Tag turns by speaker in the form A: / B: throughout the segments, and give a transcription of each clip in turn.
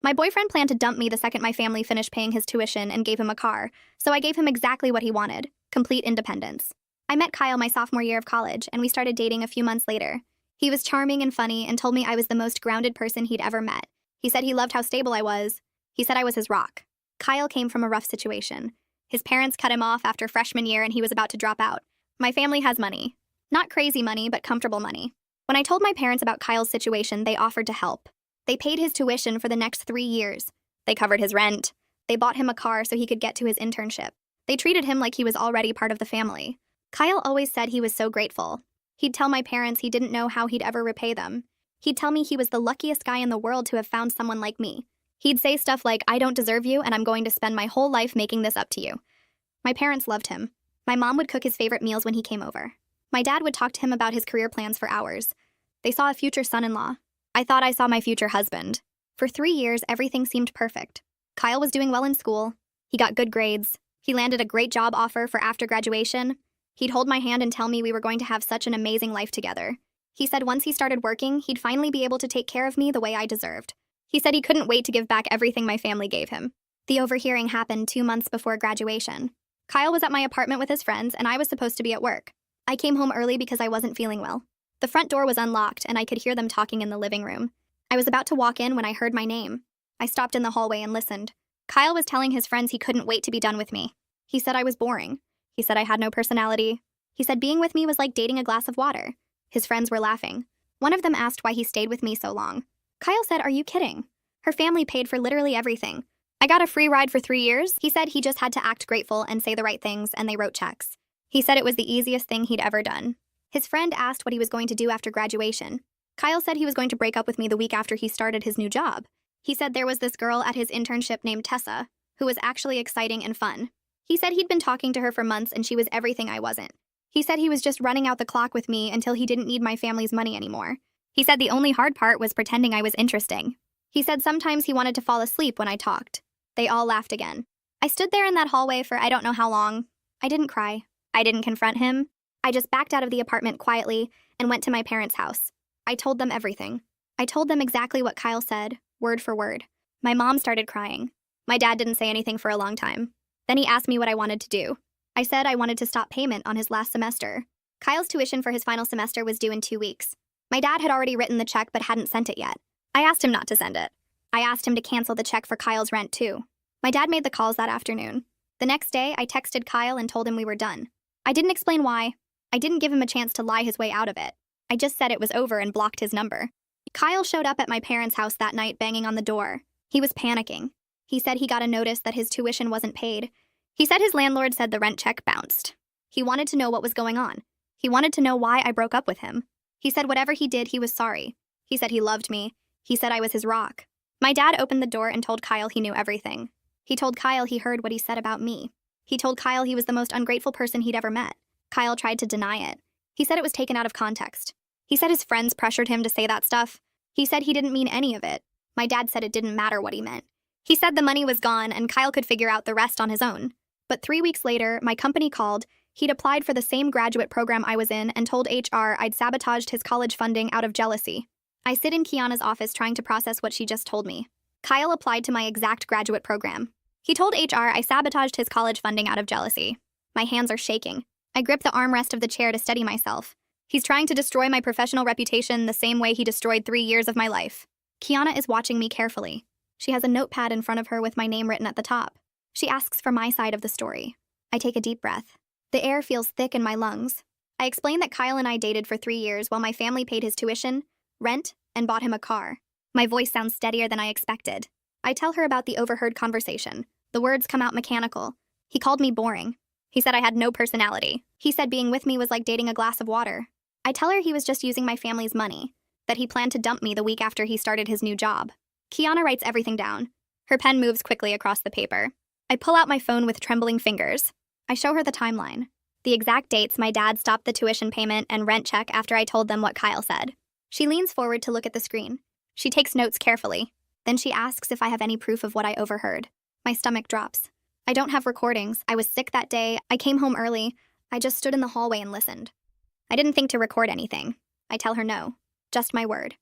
A: My boyfriend planned to dump me the second my family finished paying his tuition and gave him a car, so I gave him exactly what he wanted: complete independence. I met Kyle my sophomore year of college, and we started dating a few months later. He was charming and funny and told me I was the most grounded person he'd ever met. He said he loved how stable I was. He said I was his rock. Kyle came from a rough situation. His parents cut him off after freshman year and he was about to drop out. My family has money. Not crazy money, but comfortable money. When I told my parents about Kyle's situation, they offered to help. They paid his tuition for the next 3 years. They covered his rent. They bought him a car so he could get to his internship. They treated him like he was already part of the family. Kyle always said he was so grateful. He'd tell my parents he didn't know how he'd ever repay them. He'd tell me he was the luckiest guy in the world to have found someone like me. He'd say stuff like, "I don't deserve you, and I'm going to spend my whole life making this up to you." My parents loved him. My mom would cook his favorite meals when he came over. My dad would talk to him about his career plans for hours. They saw a future son-in-law. I thought I saw my future husband. For 3 years, everything seemed perfect. Kyle was doing well in school. He got good grades. He landed a great job offer for after graduation. He'd hold my hand and tell me we were going to have such an amazing life together. He said once he started working, he'd finally be able to take care of me the way I deserved. He said he couldn't wait to give back everything my family gave him. The overhearing happened 2 months before graduation. Kyle was at my apartment with his friends, and I was supposed to be at work. I came home early because I wasn't feeling well. The front door was unlocked, and I could hear them talking in the living room. I was about to walk in when I heard my name. I stopped in the hallway and listened. Kyle was telling his friends he couldn't wait to be done with me. He said I was boring. He said I had no personality. He said being with me was like dating a glass of water. His friends were laughing. One of them asked why he stayed with me so long. Kyle said, "Are you kidding? Her family paid for literally everything. I got a free ride for 3 years." He said he just had to act grateful and say the right things, and they wrote checks. He said it was the easiest thing he'd ever done. His friend asked what he was going to do after graduation. Kyle said he was going to break up with me the week after he started his new job. He said there was this girl at his internship named Tessa, who was actually exciting and fun. He said he'd been talking to her for months and she was everything I wasn't. He said he was just running out the clock with me until he didn't need my family's money anymore. He said the only hard part was pretending I was interesting. He said sometimes he wanted to fall asleep when I talked. They all laughed again. I stood there in that hallway for I don't know how long. I didn't cry. I didn't confront him. I just backed out of the apartment quietly and went to my parents' house. I told them everything. I told them exactly what Kyle said, word for word. My mom started crying. My dad didn't say anything for a long time. Then he asked me what I wanted to do. I said I wanted to stop payment on his last semester. Kyle's tuition for his final semester was due in 2 weeks. My dad had already written the check but hadn't sent it yet. I asked him not to send it. I asked him to cancel the check for Kyle's rent too. My dad made the calls that afternoon. The next day, I texted Kyle and told him we were done. I didn't explain why. I didn't give him a chance to lie his way out of it. I just said it was over and blocked his number. Kyle showed up at my parents' house that night banging on the door. He was panicking. He said he got a notice that his tuition wasn't paid. He said his landlord said the rent check bounced. He wanted to know what was going on. He wanted to know why I broke up with him. He said whatever he did, he was sorry. He said he loved me. He said I was his rock. My dad opened the door and told Kyle he knew everything. He told Kyle he heard what he said about me. He told Kyle he was the most ungrateful person he'd ever met. Kyle tried to deny it. He said it was taken out of context. He said his friends pressured him to say that stuff. He said he didn't mean any of it. My dad said it didn't matter what he meant. He said the money was gone and Kyle could figure out the rest on his own. But 3 weeks later, my company called. He'd applied for the same graduate program I was in and told HR I'd sabotaged his college funding out of jealousy. I sit in Kiana's office trying to process what she just told me. Kyle applied to my exact graduate program. He told HR I sabotaged his college funding out of jealousy. My hands are shaking. I grip the armrest of the chair to steady myself. He's trying to destroy my professional reputation the same way he destroyed 3 years of my life. Kiana is watching me carefully. She has a notepad in front of her with my name written at the top. She asks for my side of the story. I take a deep breath. The air feels thick in my lungs. I explain that Kyle and I dated for 3 years while my family paid his tuition, rent, and bought him a car. My voice sounds steadier than I expected. I tell her about the overheard conversation. The words come out mechanical. He called me boring. He said I had no personality. He said being with me was like dating a glass of water. I tell her he was just using my family's money, that he planned to dump me the week after he started his new job. Kiana writes everything down. Her pen moves quickly across the paper. I pull out my phone with trembling fingers. I show her the timeline. The exact dates my dad stopped the tuition payment and rent check after I told them what Kyle said. She leans forward to look at the screen. She takes notes carefully. Then she asks if I have any proof of what I overheard. My stomach drops. I don't have recordings. I was sick that day. I came home early. I just stood in the hallway and listened. I didn't think to record anything. I tell her no. Just my word.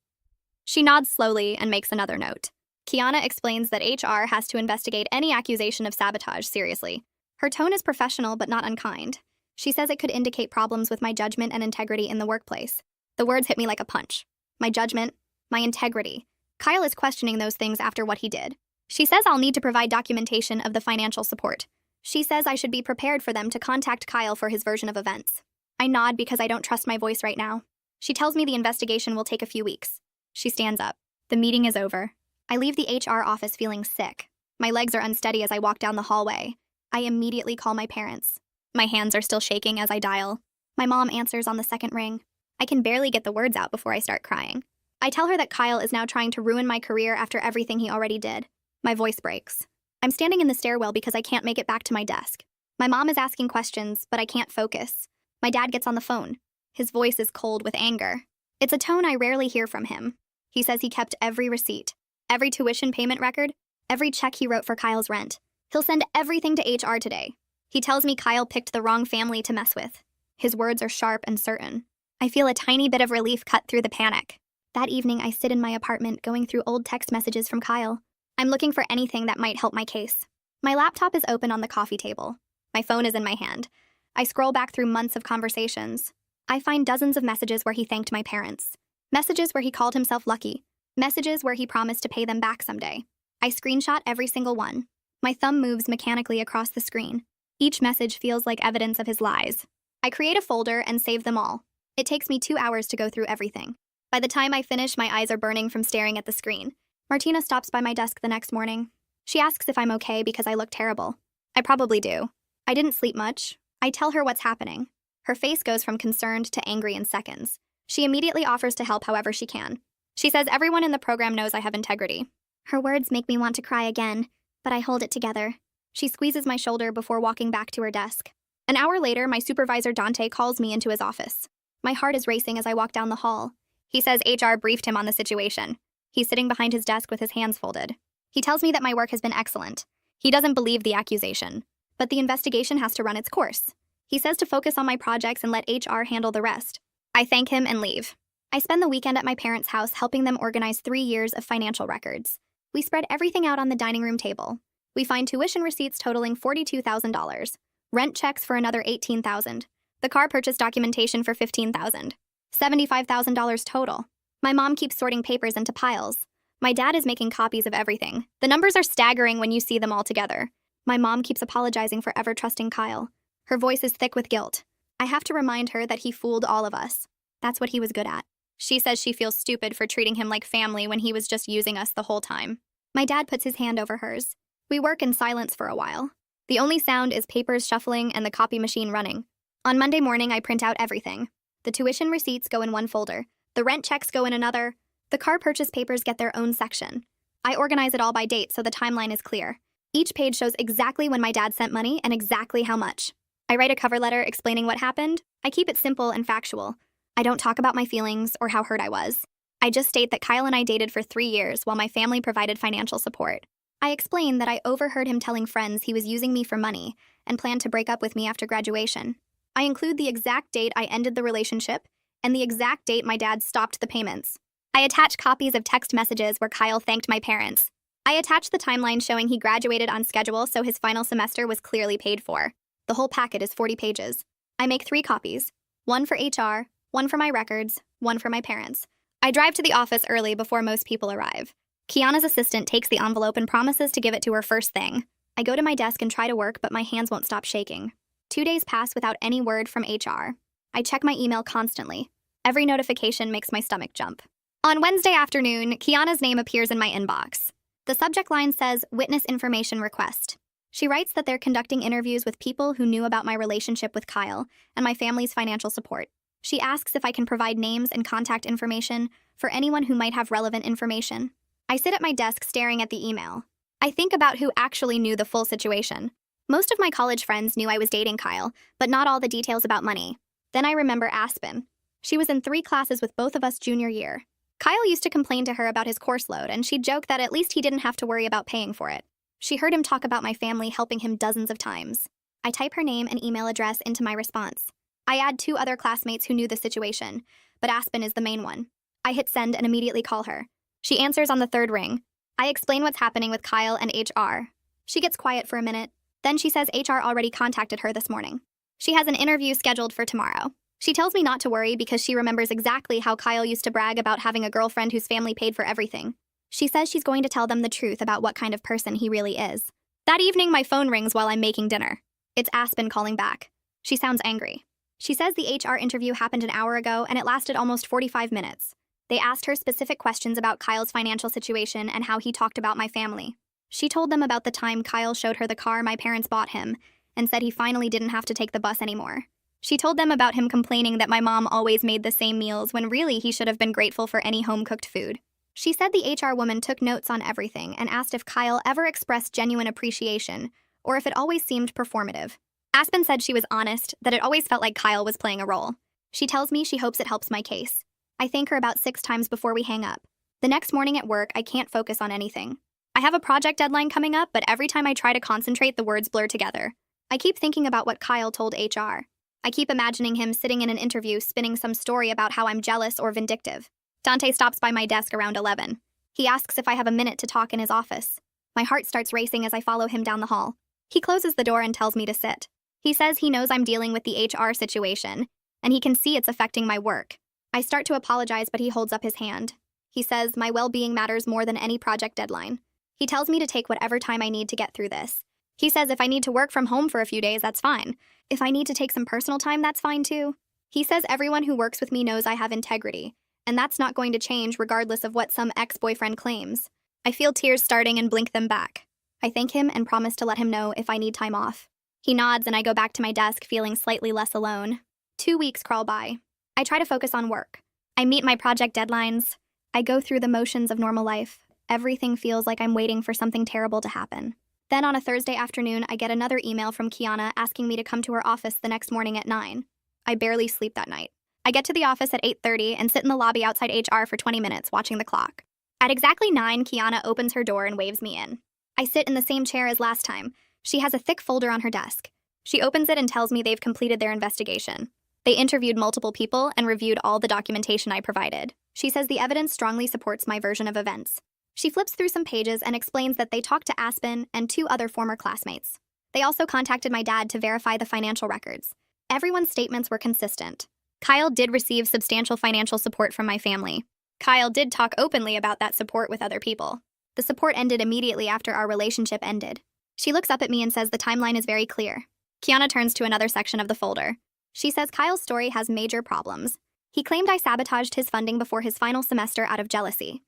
A: She nods slowly and makes another note. Kiana explains that HR has to investigate any accusation of sabotage seriously. Her tone is professional but not unkind. She says it could indicate problems with my judgment and integrity in the workplace. The words hit me like a punch. My judgment, my integrity. Kyle is questioning those things after what he did. She says I'll need to provide documentation of the financial support. She says I should be prepared for them to contact Kyle for his version of events. I nod because I don't trust my voice right now. She tells me the investigation will take a few weeks. She stands up. The meeting is over. I leave the HR office feeling sick. My legs are unsteady as I walk down the hallway. I immediately call my parents. My hands are still shaking as I dial. My mom answers on the second ring. I can barely get the words out before I start crying. I tell her that Kyle is now trying to ruin my career after everything he already did. My voice breaks. I'm standing in the stairwell because I can't make it back to my desk. My mom is asking questions, but I can't focus. My dad gets on the phone. His voice is cold with anger. It's a tone I rarely hear from him. He says he kept every receipt, every tuition payment record, every check he wrote for Kyle's rent. He'll send everything to HR today. He tells me Kyle picked the wrong family to mess with. His words are sharp and certain. I feel a tiny bit of relief cut through the panic. That evening, I sit in my apartment going through old text messages from Kyle. I'm looking for anything that might help my case. My laptop is open on the coffee table. My phone is in my hand. I scroll back through months of conversations. I find dozens of messages where he thanked my parents. Messages where he called himself lucky. Messages where he promised to pay them back someday. I screenshot every single one. My thumb moves mechanically across the screen. Each message feels like evidence of his lies. I create a folder and save them all. It takes me 2 hours to go through everything. By the time I finish, my eyes are burning from staring at the screen. Martina stops by my desk the next morning. She asks if I'm okay because I look terrible. I probably do. I didn't sleep much. I tell her what's happening. Her face goes from concerned to angry in seconds. She immediately offers to help however she can. She says everyone in the program knows I have integrity. Her words make me want to cry again, but I hold it together. She squeezes my shoulder before walking back to her desk. An hour later, my supervisor Dante calls me into his office. My heart is racing as I walk down the hall. He says HR briefed him on the situation. He's sitting behind his desk with his hands folded. He tells me that my work has been excellent. He doesn't believe the accusation, but the investigation has to run its course. He says to focus on my projects and let HR handle the rest. I thank him and leave. I spend the weekend at my parents' house helping them organize 3 years of financial records. We spread everything out on the dining room table. We find tuition receipts totaling $42,000, rent checks for another $18,000, the car purchase documentation for $15,000, $75,000 total. My mom keeps sorting papers into piles. My dad is making copies of everything. The numbers are staggering when you see them all together. My mom keeps apologizing for ever trusting Kyle. Her voice is thick with guilt. I have to remind her that he fooled all of us. That's what he was good at. She says she feels stupid for treating him like family when he was just using us the whole time. My dad puts his hand over hers. We work in silence for a while. The only sound is papers shuffling and the copy machine running. On Monday morning, I print out everything. The tuition receipts go in one folder. The rent checks go in another. The car purchase papers get their own section. I organize it all by date so the timeline is clear. Each page shows exactly when my dad sent money and exactly how much. I write a cover letter explaining what happened. I keep it simple and factual. I don't talk about my feelings or how hurt I was. I just state that Kyle and I dated for 3 years while my family provided financial support. I explain that I overheard him telling friends he was using me for money and planned to break up with me after graduation. I include the exact date I ended the relationship and the exact date my dad stopped the payments. I attach copies of text messages where Kyle thanked my parents. I attach the timeline showing he graduated on schedule so his final semester was clearly paid for. The whole packet is 40 pages. I make 3 copies, one for HR, one for my records, one for my parents. I drive to the office early before most people arrive. Kiana's assistant takes the envelope and promises to give it to her first thing. I go to my desk and try to work, but my hands won't stop shaking. 2 days pass without any word from HR. I check my email constantly. Every notification makes my stomach jump. On Wednesday afternoon, Kiana's name appears in my inbox. The subject line says, "Witness information request." She writes that they're conducting interviews with people who knew about my relationship with Kyle and my family's financial support. She asks if I can provide names and contact information for anyone who might have relevant information. I sit at my desk staring at the email. I think about who actually knew the full situation. Most of my college friends knew I was dating Kyle, but not all the details about money. Then I remember Aspen. She was in 3 classes with both of us junior year. Kyle used to complain to her about his course load, and she'd joke that at least he didn't have to worry about paying for it. She heard him talk about my family helping him dozens of times. I type her name and email address into my response. I add 2 other classmates who knew the situation, but Aspen is the main one. I hit send and immediately call her. She answers on the 3rd ring. I explain what's happening with Kyle and HR. She gets quiet for a minute. Then she says HR already contacted her this morning. She has an interview scheduled for tomorrow. She tells me not to worry because she remembers exactly how Kyle used to brag about having a girlfriend whose family paid for everything. She says she's going to tell them the truth about what kind of person he really is. That evening, my phone rings while I'm making dinner. It's Aspen calling back. She sounds angry. She says the HR interview happened an hour ago and it lasted almost 45 minutes. They asked her specific questions about Kyle's financial situation and how he talked about my family. She told them about the time Kyle showed her the car my parents bought him and said he finally didn't have to take the bus anymore. She told them about him complaining that my mom always made the same meals when really he should have been grateful for any home-cooked food. She said the HR woman took notes on everything and asked if Kyle ever expressed genuine appreciation or if it always seemed performative. Aspen said she was honest, that it always felt like Kyle was playing a role. She tells me she hopes it helps my case. I thank her about 6 times before we hang up. The next morning at work, I can't focus on anything. I have a project deadline coming up, but every time I try to concentrate, the words blur together. I keep thinking about what Kyle told HR. I keep imagining him sitting in an interview spinning some story about how I'm jealous or vindictive. Dante stops by my desk around 11. He asks if I have a minute to talk in his office. My heart starts racing as I follow him down the hall. He closes the door and tells me to sit. He says he knows I'm dealing with the HR situation, and he can see it's affecting my work. I start to apologize, but he holds up his hand. He says my well-being matters more than any project deadline. He tells me to take whatever time I need to get through this. He says if I need to work from home for a few days, that's fine. If I need to take some personal time, that's fine too. He says everyone who works with me knows I have integrity, and that's not going to change regardless of what some ex-boyfriend claims. I feel tears starting and blink them back. I thank him and promise to let him know if I need time off. He nods and I go back to my desk feeling slightly less alone. 2 weeks crawl by. I try to focus on work. I meet my project deadlines. I go through the motions of normal life. Everything feels like I'm waiting for something terrible to happen. Then on a Thursday afternoon, I get another email from Kiana asking me to come to her office the next morning at 9. I barely sleep that night. I get to the office at 8:30 and sit in the lobby outside HR for 20 minutes watching the clock. At exactly 9, Kiana opens her door and waves me in. I sit in the same chair as last time. She has a thick folder on her desk. She opens it and tells me they've completed their investigation. They interviewed multiple people and reviewed all the documentation I provided. She says the evidence strongly supports my version of events. She flips through some pages and explains that they talked to Aspen and 2 other former classmates. They also contacted my dad to verify the financial records. Everyone's statements were consistent. Kyle did receive substantial financial support from my family. Kyle did talk openly about that support with other people. The support ended immediately after our relationship ended. She looks up at me and says the timeline is very clear. Kiana turns to another section of the folder. She says Kyle's story has major problems. He claimed I sabotaged his funding before his final semester out of jealousy.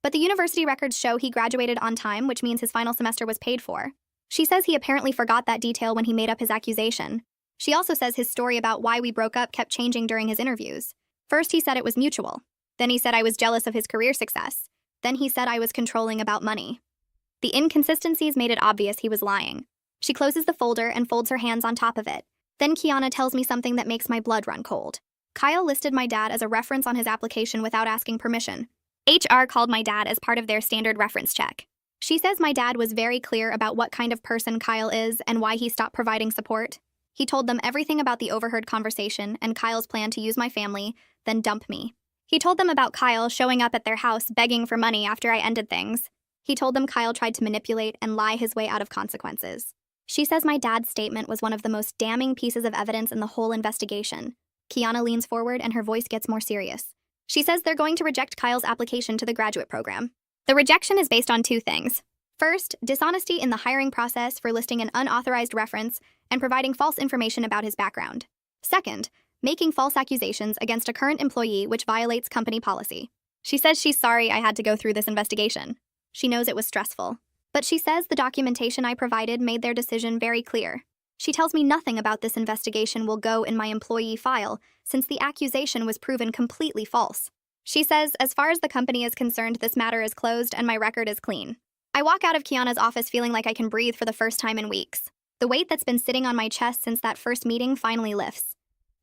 A: But the university records show he graduated on time, which means his final semester was paid for. She says he apparently forgot that detail when he made up his accusation. She also says his story about why we broke up kept changing during his interviews. First, he said it was mutual. Then he said I was jealous of his career success. Then he said I was controlling about money. The inconsistencies made it obvious he was lying. She closes the folder and folds her hands on top of it. Then Kiana tells me something that makes my blood run cold. Kyle listed my dad as a reference on his application without asking permission. HR called my dad as part of their standard reference check. She says my dad was very clear about what kind of person Kyle is and why he stopped providing support. He told them everything about the overheard conversation and Kyle's plan to use my family, then dump me. He told them about Kyle showing up at their house begging for money after I ended things. He told them Kyle tried to manipulate and lie his way out of consequences. She says my dad's statement was one of the most damning pieces of evidence in the whole investigation. Kiana leans forward and her voice gets more serious. She says they're going to reject Kyle's application to the graduate program. The rejection is based on 2 things. First, dishonesty in the hiring process for listing an unauthorized reference and providing false information about his background. Second, making false accusations against a current employee which violates company policy. She says she's sorry I had to go through this investigation. She knows it was stressful. But she says the documentation I provided made their decision very clear. She tells me nothing about this investigation will go in my employee file, since the accusation was proven completely false. She says, as far as the company is concerned, this matter is closed and my record is clean. I walk out of Kiana's office feeling like I can breathe for the first time in weeks. The weight that's been sitting on my chest since that first meeting finally lifts.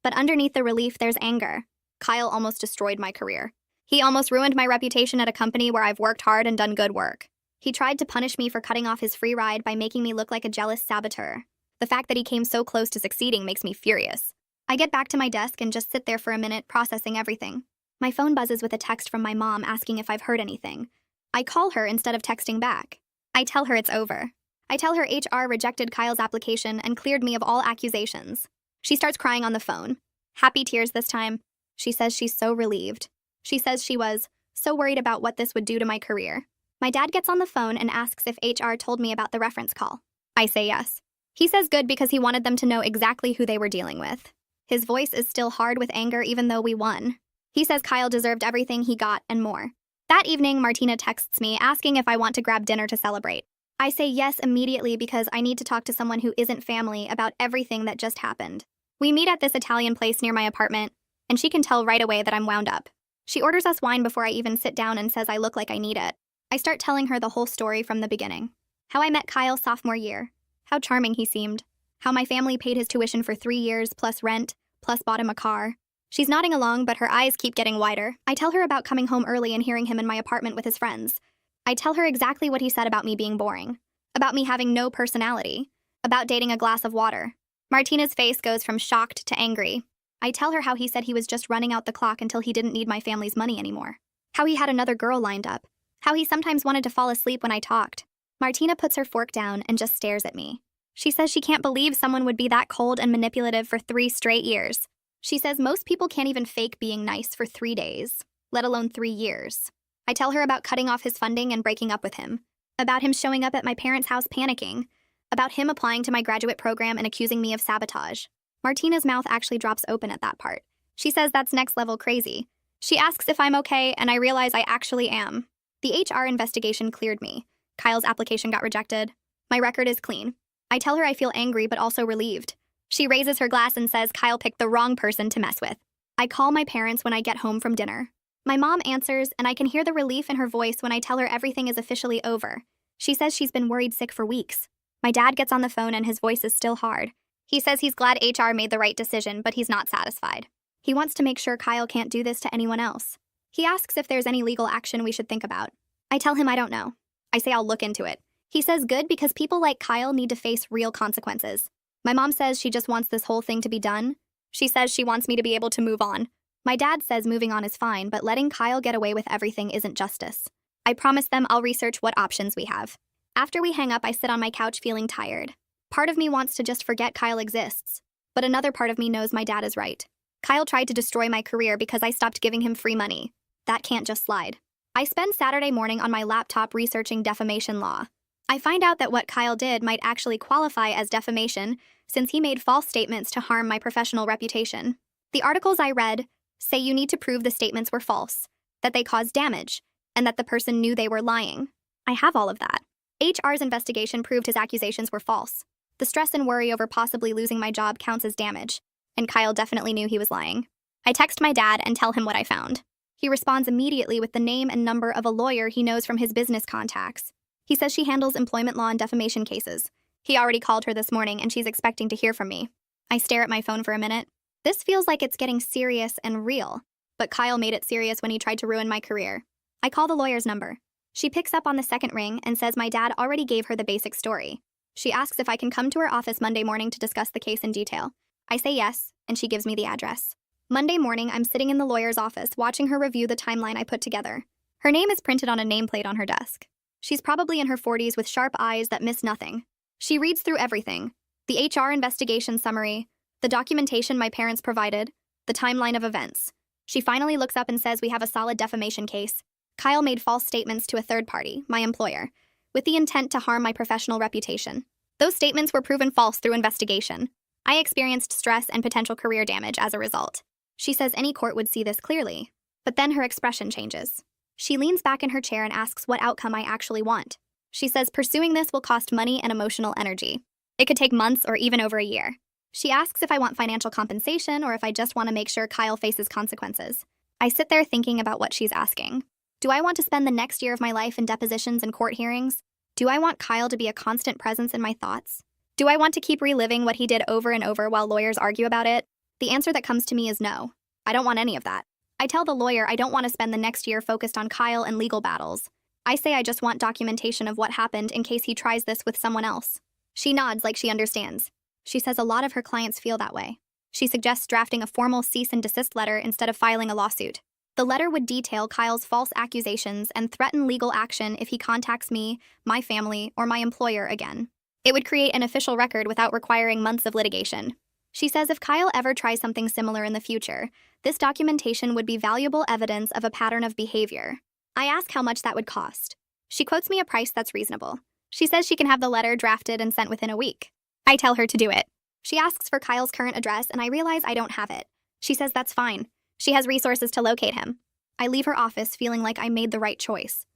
A: But underneath the relief, there's anger. Kyle almost destroyed my career. He almost ruined my reputation at a company where I've worked hard and done good work. He tried to punish me for cutting off his free ride by making me look like a jealous saboteur. The fact that he came so close to succeeding makes me furious. I get back to my desk and just sit there for a minute, processing everything. My phone buzzes with a text from my mom asking if I've heard anything. I call her instead of texting back. I tell her it's over. I tell her HR rejected Kyle's application and cleared me of all accusations. She starts crying on the phone. Happy tears this time. She says she's so relieved. She says she was so worried about what this would do to my career. My dad gets on the phone and asks if HR told me about the reference call. I say yes. He says good because he wanted them to know exactly who they were dealing with. His voice is still hard with anger even though we won. He says Kyle deserved everything he got and more. That evening, Martina texts me asking if I want to grab dinner to celebrate. I say yes immediately because I need to talk to someone who isn't family about everything that just happened. We meet at this Italian place near my apartment, and she can tell right away that I'm wound up. She orders us wine before I even sit down and says I look like I need it. I start telling her the whole story from the beginning. How I met Kyle sophomore year. How charming he seemed. How my family paid his tuition for 3 years, plus rent, plus bought him a car. She's nodding along, but her eyes keep getting wider. I tell her about coming home early and hearing him in my apartment with his friends. I tell her exactly what he said about me being boring. About me having no personality. About dating a glass of water. Martina's face goes from shocked to angry. I tell her how he said he was just running out the clock until he didn't need my family's money anymore. How he had another girl lined up. How he sometimes wanted to fall asleep when I talked. Martina puts her fork down and just stares at me. She says she can't believe someone would be that cold and manipulative for 3 straight years. She says most people can't even fake being nice for 3 days, let alone 3 years. I tell her about cutting off his funding and breaking up with him. About him showing up at my parents' house panicking. About him applying to my graduate program and accusing me of sabotage. Martina's mouth actually drops open at that part. She says that's next level crazy. She asks if I'm okay, and I realize I actually am. The HR investigation cleared me. Kyle's application got rejected. My record is clean. I tell her I feel angry but also relieved. She raises her glass and says Kyle picked the wrong person to mess with. I call my parents when I get home from dinner. My mom answers, and I can hear the relief in her voice when I tell her everything is officially over. She says she's been worried sick for weeks. My dad gets on the phone and his voice is still hard. He says he's glad HR made the right decision, but he's not satisfied. He wants to make sure Kyle can't do this to anyone else. He asks if there's any legal action we should think about. I tell him I don't know. I say I'll look into it. He says good because people like Kyle need to face real consequences. My mom says she just wants this whole thing to be done. She says she wants me to be able to move on. My dad says moving on is fine, but letting Kyle get away with everything isn't justice. I promise them I'll research what options we have. After we hang up, I sit on my couch feeling tired. Part of me wants to just forget Kyle exists, but another part of me knows my dad is right. Kyle tried to destroy my career because I stopped giving him free money. That can't just slide. I spend Saturday morning on my laptop researching defamation law. I find out that what Kyle did might actually qualify as defamation since he made false statements to harm my professional reputation. The articles I read say you need to prove the statements were false, that they caused damage, and that the person knew they were lying. I have all of that. HR's investigation proved his accusations were false. The stress and worry over possibly losing my job counts as damage, and Kyle definitely knew he was lying. I text my dad and tell him what I found. He responds immediately with the name and number of a lawyer he knows from his business contacts. He says she handles employment law and defamation cases. He already called her this morning and she's expecting to hear from me. I stare at my phone for a minute. This feels like it's getting serious and real, but Kyle made it serious when he tried to ruin my career. I call the lawyer's number. She picks up on the second ring and says my dad already gave her the basic story. She asks if I can come to her office Monday morning to discuss the case in detail. I say yes, and she gives me the address. Monday morning, I'm sitting in the lawyer's office watching her review the timeline I put together. Her name is printed on a nameplate on her desk. She's probably in her 40s with sharp eyes that miss nothing. She reads through everything. The HR investigation summary, the documentation my parents provided, the timeline of events. She finally looks up and says we have a solid defamation case. Kyle made false statements to a third party, my employer, with the intent to harm my professional reputation. Those statements were proven false through investigation. I experienced stress and potential career damage as a result. She says any court would see this clearly, but then her expression changes. She leans back in her chair and asks what outcome I actually want. She says pursuing this will cost money and emotional energy. It could take months or even over a year. She asks if I want financial compensation or if I just want to make sure Kyle faces consequences. I sit there thinking about what she's asking. Do I want to spend the next year of my life in depositions and court hearings? Do I want Kyle to be a constant presence in my thoughts? Do I want to keep reliving what he did over and over while lawyers argue about it? The answer that comes to me is no. I don't want any of that. I tell the lawyer I don't want to spend the next year focused on Kyle and legal battles. I say I just want documentation of what happened in case he tries this with someone else. She nods like she understands. She says a lot of her clients feel that way. She suggests drafting a formal cease and desist letter instead of filing a lawsuit. The letter would detail Kyle's false accusations and threaten legal action if he contacts me, my family, or my employer again. It would create an official record without requiring months of litigation. She says if Kyle ever tries something similar in the future, this documentation would be valuable evidence of a pattern of behavior. I ask how much that would cost. She quotes me a price that's reasonable. She says she can have the letter drafted and sent within a week. I tell her to do it. She asks for Kyle's current address, and I realize I don't have it. She says that's fine. She has resources to locate him. I leave her office feeling like I made the right choice.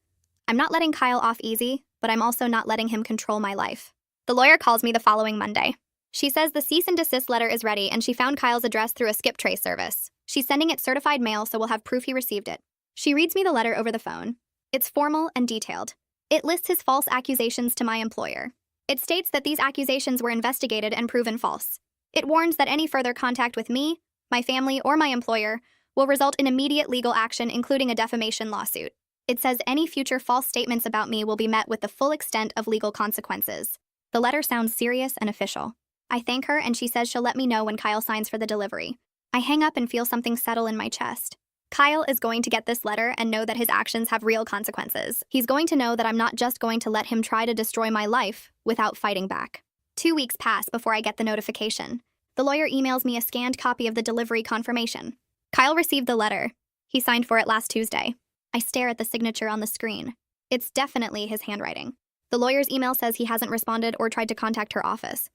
A: I'm not letting Kyle off easy, but I'm also not letting him control my life. The lawyer calls me the following Monday. She says the cease and desist letter is ready and she found Kyle's address through a skip trace service. She's sending it certified mail, so we'll have proof he received it. She reads me the letter over the phone. It's formal and detailed. It lists his false accusations to my employer. It states that these accusations were investigated and proven false. It warns that any further contact with me, my family, or my employer will result in immediate legal action, including a defamation lawsuit. It says any future false statements about me will be met with the full extent of legal consequences. The letter sounds serious and official. I thank her and she says she'll let me know when Kyle signs for the delivery. I hang up and feel something settle in my chest. Kyle is going to get this letter and know that his actions have real consequences. He's going to know that I'm not just going to let him try to destroy my life without fighting back. 2 weeks pass before I get the notification. The lawyer emails me a scanned copy of the delivery confirmation. Kyle received the letter. He signed for it last Tuesday. I stare at the signature on the screen. It's definitely his handwriting. The lawyer's email says he hasn't responded or tried to contact her office.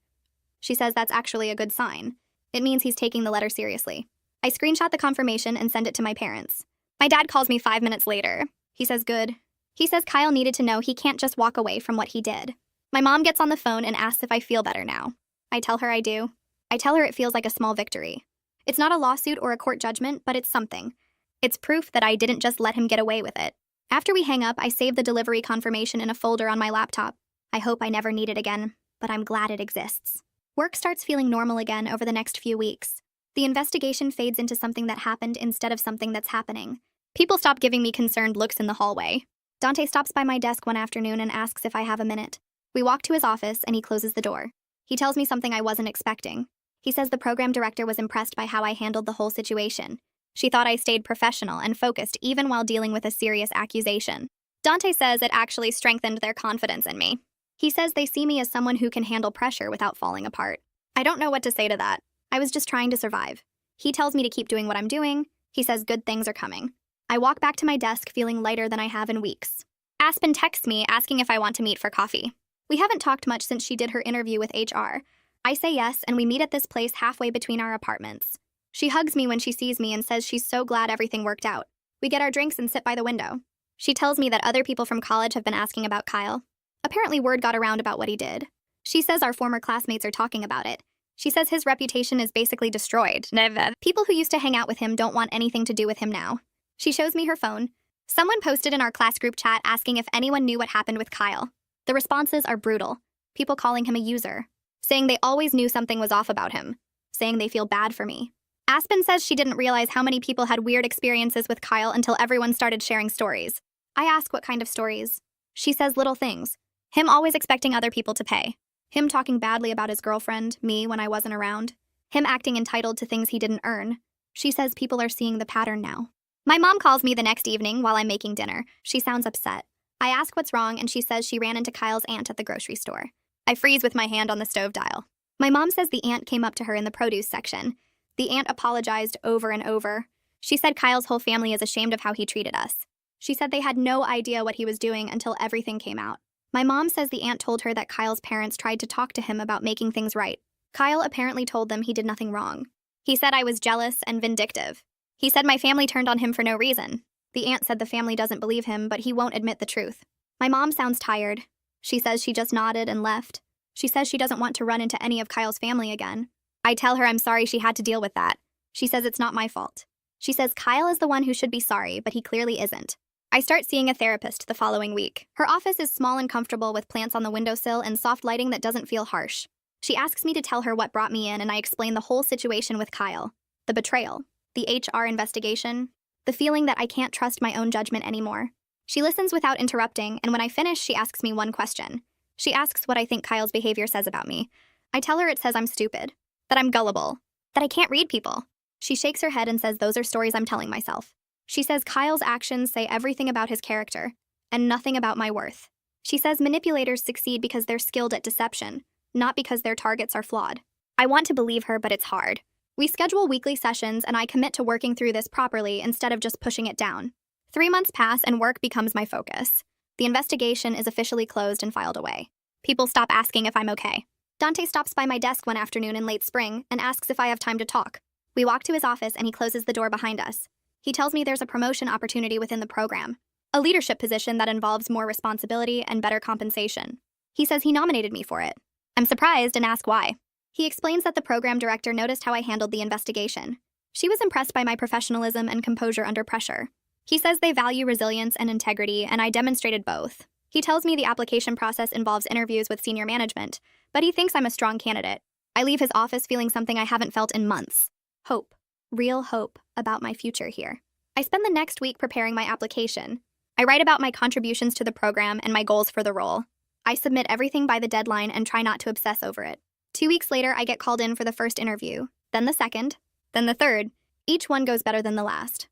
A: She says that's actually a good sign. It means he's taking the letter seriously. I screenshot the confirmation and send it to my parents. My dad calls me 5 minutes later. He says good. He says Kyle needed to know he can't just walk away from what he did. My mom gets on the phone and asks if I feel better now. I tell her I do. I tell her it feels like a small victory. It's not a lawsuit or a court judgment, but it's something. It's proof that I didn't just let him get away with it. After we hang up, I save the delivery confirmation in a folder on my laptop. I hope I never need it again, but I'm glad it exists. Work starts feeling normal again over the next few weeks. The investigation fades into something that happened instead of something that's happening. People stop giving me concerned looks in the hallway. Dante stops by my desk one afternoon and asks if I have a minute. We walk to his office and he closes the door. He tells me something I wasn't expecting. He says the program director was impressed by how I handled the whole situation. She thought I stayed professional and focused even while dealing with a serious accusation. Dante says it actually strengthened their confidence in me. He says they see me as someone who can handle pressure without falling apart. I don't know what to say to that. I was just trying to survive. He tells me to keep doing what I'm doing. He says good things are coming. I walk back to my desk feeling lighter than I have in weeks. Aspen texts me asking if I want to meet for coffee. We haven't talked much since she did her interview with HR. I say yes, and we meet at this place halfway between our apartments. She hugs me when she sees me and says she's so glad everything worked out. We get our drinks and sit by the window. She tells me that other people from college have been asking about Kyle. Apparently word got around about what he did. She says our former classmates are talking about it. She says his reputation is basically destroyed. Never. People who used to hang out with him don't want anything to do with him now. She shows me her phone. Someone posted in our class group chat asking if anyone knew what happened with Kyle. The responses are brutal. People calling him a user. Saying they always knew something was off about him. Saying they feel bad for me. Aspen says she didn't realize how many people had weird experiences with Kyle until everyone started sharing stories. I ask what kind of stories. She says little things. Him always expecting other people to pay. Him talking badly about his girlfriend, me, when I wasn't around. Him acting entitled to things he didn't earn. She says people are seeing the pattern now. My mom calls me the next evening while I'm making dinner. She sounds upset. I ask what's wrong and she says she ran into Kyle's aunt at the grocery store. I freeze with my hand on the stove dial. My mom says the aunt came up to her in the produce section. The aunt apologized over and over. She said Kyle's whole family is ashamed of how he treated us. She said they had no idea what he was doing until everything came out. My mom says the aunt told her that Kyle's parents tried to talk to him about making things right. Kyle apparently told them he did nothing wrong. He said I was jealous and vindictive. He said my family turned on him for no reason. The aunt said the family doesn't believe him, but he won't admit the truth. My mom sounds tired. She says she just nodded and left. She says she doesn't want to run into any of Kyle's family again. I tell her I'm sorry she had to deal with that. She says it's not my fault. She says Kyle is the one who should be sorry, but he clearly isn't. I start seeing a therapist the following week. Her office is small and comfortable with plants on the windowsill and soft lighting that doesn't feel harsh. She asks me to tell her what brought me in, and I explain the whole situation with Kyle. The betrayal, the HR investigation, the feeling that I can't trust my own judgment anymore. She listens without interrupting, and when I finish, she asks me one question. She asks what I think Kyle's behavior says about me. I tell her it says I'm stupid, that I'm gullible, that I can't read people. She shakes her head and says those are stories I'm telling myself. She says Kyle's actions say everything about his character and nothing about my worth. She says manipulators succeed because they're skilled at deception, not because their targets are flawed. I want to believe her, but it's hard. We schedule weekly sessions, and I commit to working through this properly instead of just pushing it down. 3 months pass, and work becomes my focus. The investigation is officially closed and filed away. People stop asking if I'm okay. Dante stops by my desk one afternoon in late spring and asks if I have time to talk. We walk to his office, and he closes the door behind us. He tells me there's a promotion opportunity within the program, a leadership position that involves more responsibility and better compensation. He says he nominated me for it. I'm surprised and ask why. He explains that the program director noticed how I handled the investigation. She was impressed by my professionalism and composure under pressure. He says they value resilience and integrity, and I demonstrated both. He tells me the application process involves interviews with senior management, but he thinks I'm a strong candidate. I leave his office feeling something I haven't felt in months. Hope. Real hope about my future here. I spend the next week preparing my application. I write about my contributions to the program and my goals for the role. I submit everything by the deadline and try not to obsess over it. 2 weeks later, I get called in for the first interview, then the second, then the third. Each one goes better than the last.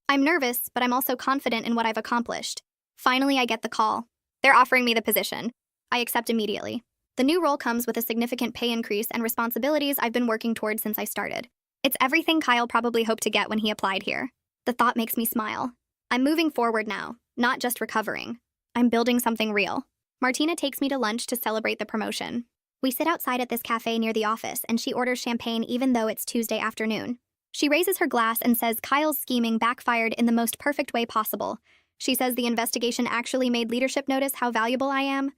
A: I'm nervous, but I'm also confident in what I've accomplished. Finally, I get the call. They're offering me the position. I accept immediately. The new role comes with a significant pay increase and responsibilities I've been working toward since I started. It's everything Kyle probably hoped to get when he applied here. The thought makes me smile. I'm moving forward now, not just recovering. I'm building something real. Martina takes me to lunch to celebrate the promotion. We sit outside at this cafe near the office, and she orders champagne even though it's Tuesday afternoon. She raises her glass and says Kyle's scheming backfired in the most perfect way possible. She says the investigation actually made leadership notice how valuable I am.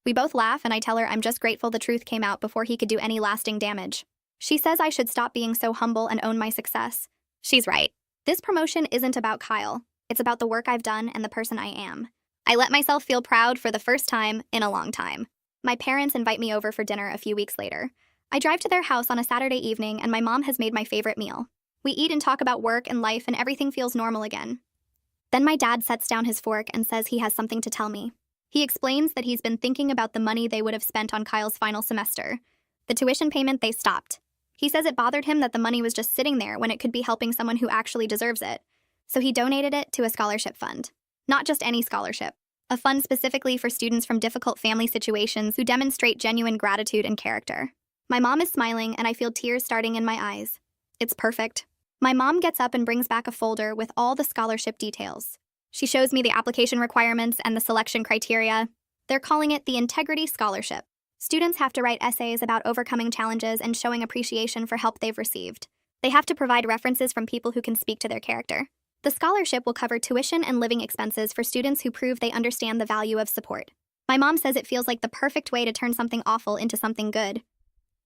A: We both laugh, and I tell her I'm just grateful the truth came out before he could do any lasting damage. She says I should stop being so humble and own my success. She's right. This promotion isn't about Kyle. It's about the work I've done and the person I am. I let myself feel proud for the first time in a long time. My parents invite me over for dinner a few weeks later. I drive to their house on a Saturday evening, and my mom has made my favorite meal. We eat and talk about work and life, and everything feels normal again. Then my dad sets down his fork and says he has something to tell me. He explains that he's been thinking about the money they would have spent on Kyle's final semester. The tuition payment they stopped. He says it bothered him that the money was just sitting there when it could be helping someone who actually deserves it. So he donated it to a scholarship fund. Not just any scholarship. A fund specifically for students from difficult family situations who demonstrate genuine gratitude and character. My mom is smiling, and I feel tears starting in my eyes. It's perfect. My mom gets up and brings back a folder with all the scholarship details. She shows me the application requirements and the selection criteria. They're calling it the Integrity Scholarship. Students have to write essays about overcoming challenges and showing appreciation for help they've received. They have to provide references from people who can speak to their character. The scholarship will cover tuition and living expenses for students who prove they understand the value of support. My mom says it feels like the perfect way to turn something awful into something good.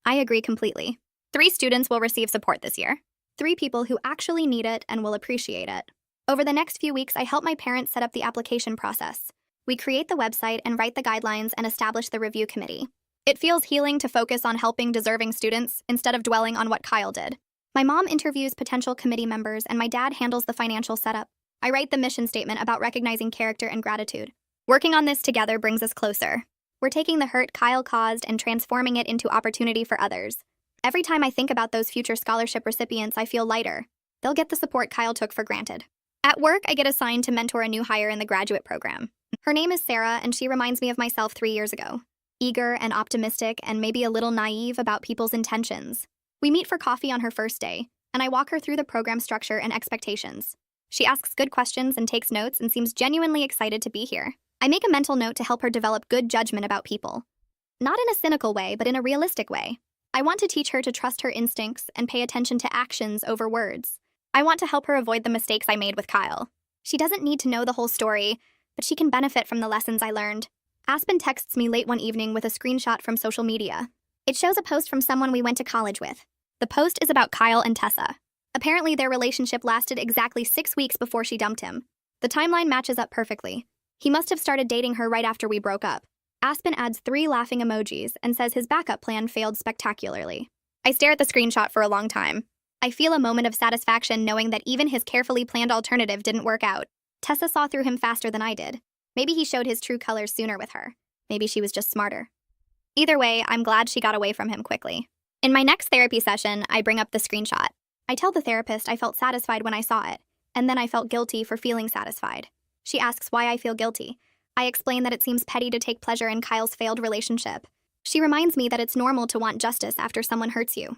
A: I agree completely. 3 students will receive support this year. 3 people who actually need it and will appreciate it. Over the next few weeks, I help my parents set up the application process. We create the website and write the guidelines and establish the review committee. It feels healing to focus on helping deserving students instead of dwelling on what Kyle did. My mom interviews potential committee members, and my dad handles the financial setup. I write the mission statement about recognizing character and gratitude. Working on this together brings us closer. We're taking the hurt Kyle caused and transforming it into opportunity for others. Every time I think about those future scholarship recipients, I feel lighter. They'll get the support Kyle took for granted. At work, I get assigned to mentor a new hire in the graduate program. Her name is Sarah, and she reminds me of myself 3 years ago. Eager and optimistic, and maybe a little naive about people's intentions. We meet for coffee on her first day, and I walk her through the program structure and expectations. She asks good questions and takes notes and seems genuinely excited to be here. I make a mental note to help her develop good judgment about people. Not in a cynical way, but in a realistic way. I want to teach her to trust her instincts and pay attention to actions over words. I want to help her avoid the mistakes I made with Kyle. She doesn't need to know the whole story, but she can benefit from the lessons I learned. Aspen texts me late one evening with a screenshot from social media. It shows a post from someone we went to college with. The post is about Kyle and Tessa. Apparently, their relationship lasted exactly 6 weeks before she dumped him. The timeline matches up perfectly. He must have started dating her right after we broke up. Aspen adds 3 laughing emojis and says his backup plan failed spectacularly. I stare at the screenshot for a long time. I feel a moment of satisfaction knowing that even his carefully planned alternative didn't work out. Tessa saw through him faster than I did. Maybe he showed his true colors sooner with her. Maybe she was just smarter. Either way, I'm glad she got away from him quickly. In my next therapy session, I bring up the screenshot. I tell the therapist I felt satisfied when I saw it. and then I felt guilty for feeling satisfied. She asks why I feel guilty. I explain that it seems petty to take pleasure in Kyle's failed relationship. She reminds me that it's normal to want justice after someone hurts you.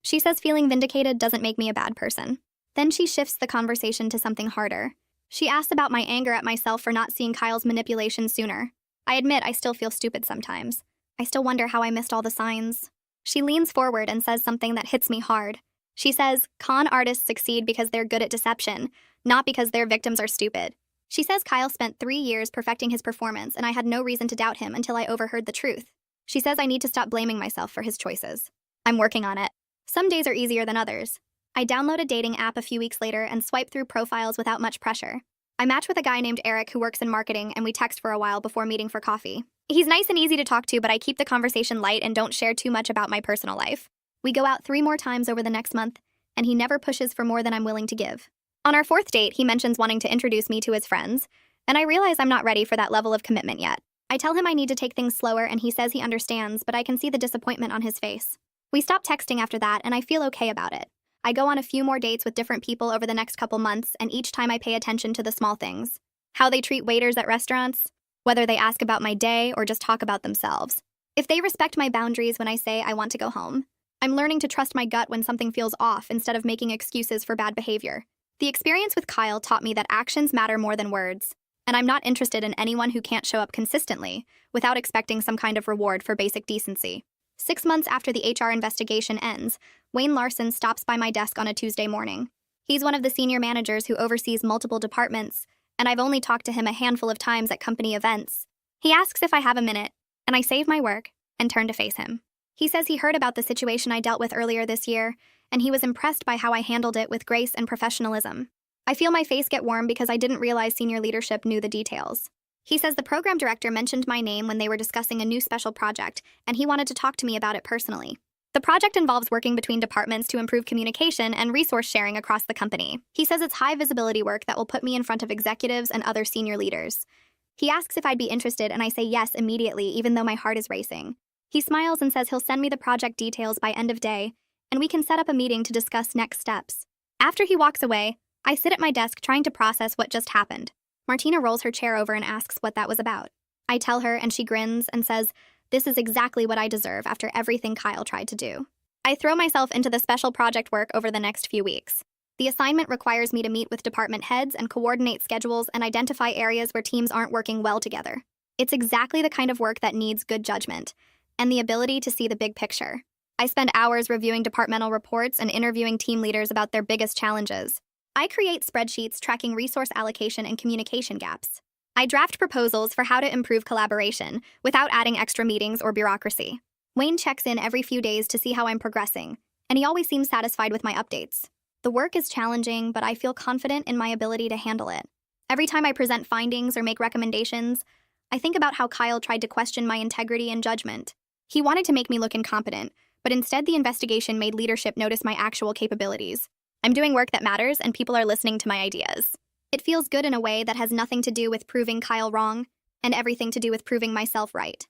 A: She says feeling vindicated doesn't make me a bad person. Then she shifts the conversation to something harder. She asks about my anger at myself for not seeing Kyle's manipulation sooner. I admit I still feel stupid sometimes. I still wonder how I missed all the signs. She leans forward and says something that hits me hard. She says, con artists succeed because they're good at deception, not because their victims are stupid. She says Kyle spent 3 years perfecting his performance and I had no reason to doubt him until I overheard the truth. She says I need to stop blaming myself for his choices. I'm working on it. Some days are easier than others. I download a dating app a few weeks later and swipe through profiles without much pressure. I match with a guy named Eric who works in marketing and we text for a while before meeting for coffee. He's nice and easy to talk to, but I keep the conversation light and don't share too much about my personal life. We go out 3 more times over the next month, and he never pushes for more than I'm willing to give. On our 4th date, he mentions wanting to introduce me to his friends, and I realize I'm not ready for that level of commitment yet. I tell him I need to take things slower and he says he understands, but I can see the disappointment on his face. We stop texting after that and I feel okay about it. I go on a few more dates with different people over the next couple months, and each time I pay attention to the small things. How they treat waiters at restaurants, whether they ask about my day or just talk about themselves. If they respect my boundaries when I say I want to go home. I'm learning to trust my gut when something feels off instead of making excuses for bad behavior. The experience with Kyle taught me that actions matter more than words, and I'm not interested in anyone who can't show up consistently without expecting some kind of reward for basic decency. 6 months after the HR investigation ends, Wayne Larson stops by my desk on a Tuesday morning. He's one of the senior managers who oversees multiple departments, and I've only talked to him a handful of times at company events. He asks if I have a minute, and I save my work and turn to face him. He says he heard about the situation I dealt with earlier this year, and he was impressed by how I handled it with grace and professionalism. I feel my face get warm because I didn't realize senior leadership knew the details. He says the program director mentioned my name when they were discussing a new special project, and he wanted to talk to me about it personally. The project involves working between departments to improve communication and resource sharing across the company. He says it's high visibility work that will put me in front of executives and other senior leaders. He asks if I'd be interested, and I say yes immediately, even though my heart is racing. He smiles and says he'll send me the project details by end of day, and we can set up a meeting to discuss next steps. After he walks away, I sit at my desk trying to process what just happened. Martina rolls her chair over and asks what that was about. I tell her, and she grins and says, "This is exactly what I deserve after everything Kyle tried to do." I throw myself into the special project work over the next few weeks. The assignment requires me to meet with department heads and coordinate schedules and identify areas where teams aren't working well together. It's exactly the kind of work that needs good judgment and the ability to see the big picture. I spend hours reviewing departmental reports and interviewing team leaders about their biggest challenges. I create spreadsheets tracking resource allocation and communication gaps. I draft proposals for how to improve collaboration without adding extra meetings or bureaucracy. Wayne checks in every few days to see how I'm progressing, and he always seems satisfied with my updates. The work is challenging, but I feel confident in my ability to handle it. Every time I present findings or make recommendations, I think about how Kyle tried to question my integrity and judgment. He wanted to make me look incompetent, but instead the investigation made leadership notice my actual capabilities. I'm doing work that matters, and people are listening to my ideas. It feels good in a way that has nothing to do with proving Kyle wrong, and everything to do with proving myself right.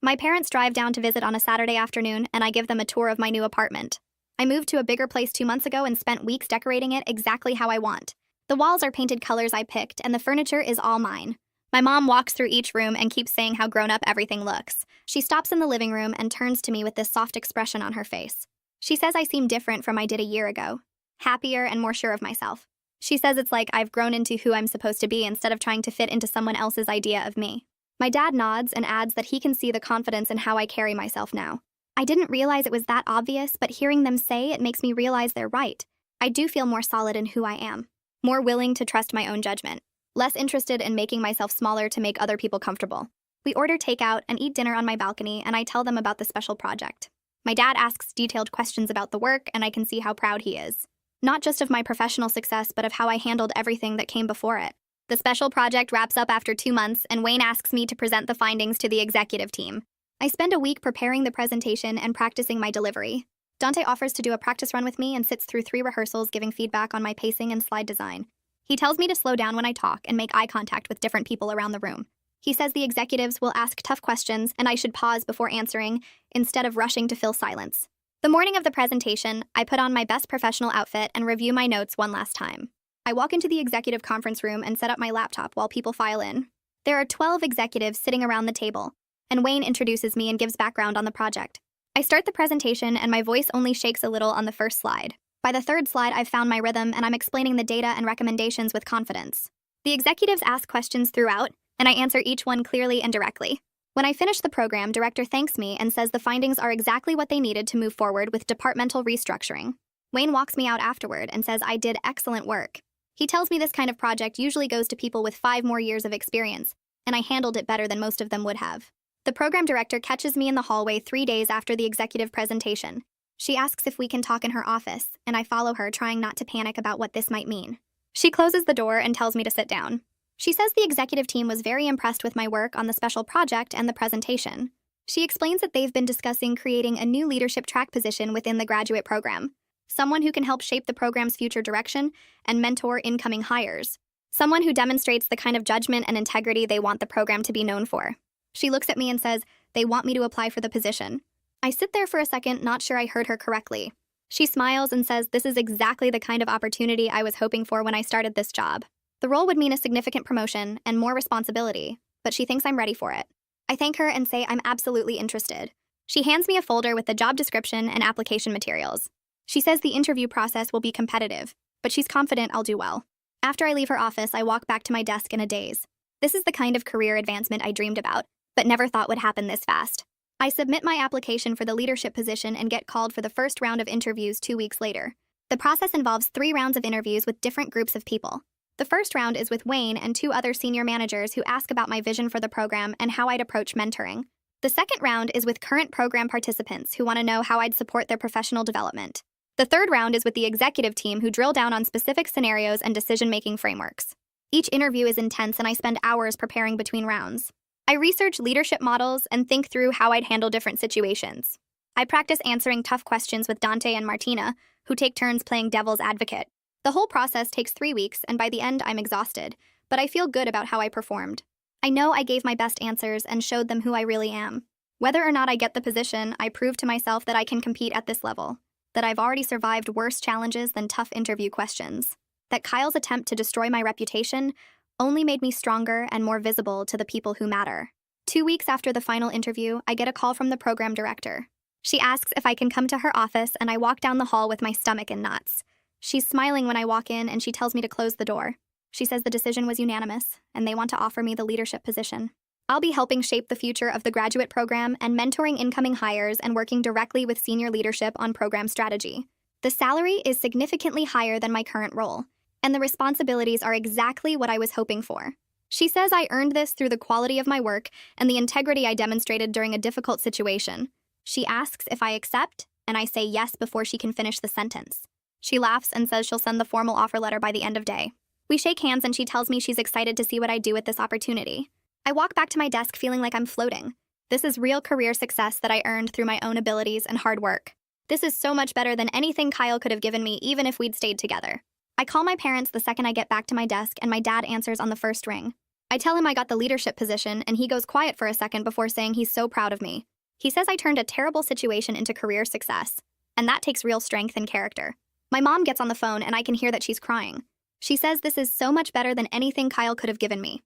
A: My parents drive down to visit on a Saturday afternoon, and I give them a tour of my new apartment. I moved to a bigger place 2 months ago and spent weeks decorating it exactly how I want. The walls are painted colors I picked, and the furniture is all mine. My mom walks through each room and keeps saying how grown up everything looks. She stops in the living room and turns to me with this soft expression on her face. She says I seem different from I did a year ago. Happier and more sure of myself. She says it's like I've grown into who I'm supposed to be instead of trying to fit into someone else's idea of me. My dad nods and adds that he can see the confidence in how I carry myself now. I didn't realize it was that obvious, but hearing them say it makes me realize they're right. I do feel more solid in who I am. More willing to trust my own judgment. Less interested in making myself smaller to make other people comfortable. We order takeout and eat dinner on my balcony, and I tell them about the special project. My dad asks detailed questions about the work, and I can see how proud he is. Not just of my professional success, but of how I handled everything that came before it. The special project wraps up after 2 months, and Wayne asks me to present the findings to the executive team. I spend a week preparing the presentation and practicing my delivery. Dante offers to do a practice run with me and sits through 3 rehearsals giving feedback on my pacing and slide design. He tells me to slow down when I talk and make eye contact with different people around the room. He says the executives will ask tough questions and I should pause before answering instead of rushing to fill silence. The morning of the presentation, I put on my best professional outfit and review my notes one last time. I walk into the executive conference room and set up my laptop while people file in. There are 12 executives sitting around the table, and Wayne introduces me and gives background on the project. I start the presentation and my voice only shakes a little on the first slide. By the third slide, I've found my rhythm and I'm explaining the data and recommendations with confidence. The executives ask questions throughout, and I answer each one clearly and directly. When I finish the program, director thanks me and says the findings are exactly what they needed to move forward with departmental restructuring. Wayne walks me out afterward and says I did excellent work. He tells me this kind of project usually goes to people with 5 more years of experience, and I handled it better than most of them would have. The program director catches me in the hallway 3 days after the executive presentation. She asks if we can talk in her office, and I follow her, trying not to panic about what this might mean. She closes the door and tells me to sit down. She says the executive team was very impressed with my work on the special project and the presentation. She explains that they've been discussing creating a new leadership track position within the graduate program. Someone who can help shape the program's future direction and mentor incoming hires. Someone who demonstrates the kind of judgment and integrity they want the program to be known for. She looks at me and says, they want me to apply for the position. I sit there for a second, not sure I heard her correctly. She smiles and says this is exactly the kind of opportunity I was hoping for when I started this job. The role would mean a significant promotion and more responsibility, but she thinks I'm ready for it. I thank her and say I'm absolutely interested. She hands me a folder with the job description and application materials. She says the interview process will be competitive, but she's confident I'll do well. After I leave her office, I walk back to my desk in a daze. This is the kind of career advancement I dreamed about, but never thought would happen this fast. I submit my application for the leadership position and get called for the first round of interviews 2 weeks later. The process involves 3 rounds of interviews with different groups of people. The first round is with Wayne and 2 other senior managers who ask about my vision for the program and how I'd approach mentoring. The second round is with current program participants who want to know how I'd support their professional development. The third round is with the executive team who drill down on specific scenarios and decision-making frameworks. Each interview is intense and I spend hours preparing between rounds. I research leadership models and think through how I'd handle different situations. I practice answering tough questions with Dante and Martina, who take turns playing devil's advocate. The whole process takes 3 weeks, and by the end I'm exhausted, but I feel good about how I performed. I know I gave my best answers and showed them who I really am. Whether or not I get the position, I prove to myself that I can compete at this level, that I've already survived worse challenges than tough interview questions, that Kyle's attempt to destroy my reputation only made me stronger and more visible to the people who matter. 2 weeks after the final interview, I get a call from the program director. She asks if I can come to her office, and I walk down the hall with my stomach in knots. She's smiling when I walk in, and she tells me to close the door. She says the decision was unanimous, and they want to offer me the leadership position. I'll be helping shape the future of the graduate program and mentoring incoming hires and working directly with senior leadership on program strategy. The salary is significantly higher than my current role, and the responsibilities are exactly what I was hoping for. She says I earned this through the quality of my work and the integrity I demonstrated during a difficult situation. She asks if I accept, and I say yes before she can finish the sentence. She laughs and says she'll send the formal offer letter by the end of day. We shake hands and she tells me she's excited to see what I do with this opportunity. I walk back to my desk feeling like I'm floating. This is real career success that I earned through my own abilities and hard work. This is so much better than anything Kyle could have given me, even if we'd stayed together. I call my parents the second I get back to my desk, and my dad answers on the first ring. I tell him I got the leadership position, and he goes quiet for a second before saying he's so proud of me. He says I turned a terrible situation into career success, and that takes real strength and character. My mom gets on the phone, and I can hear that she's crying. She says this is so much better than anything Kyle could have given me.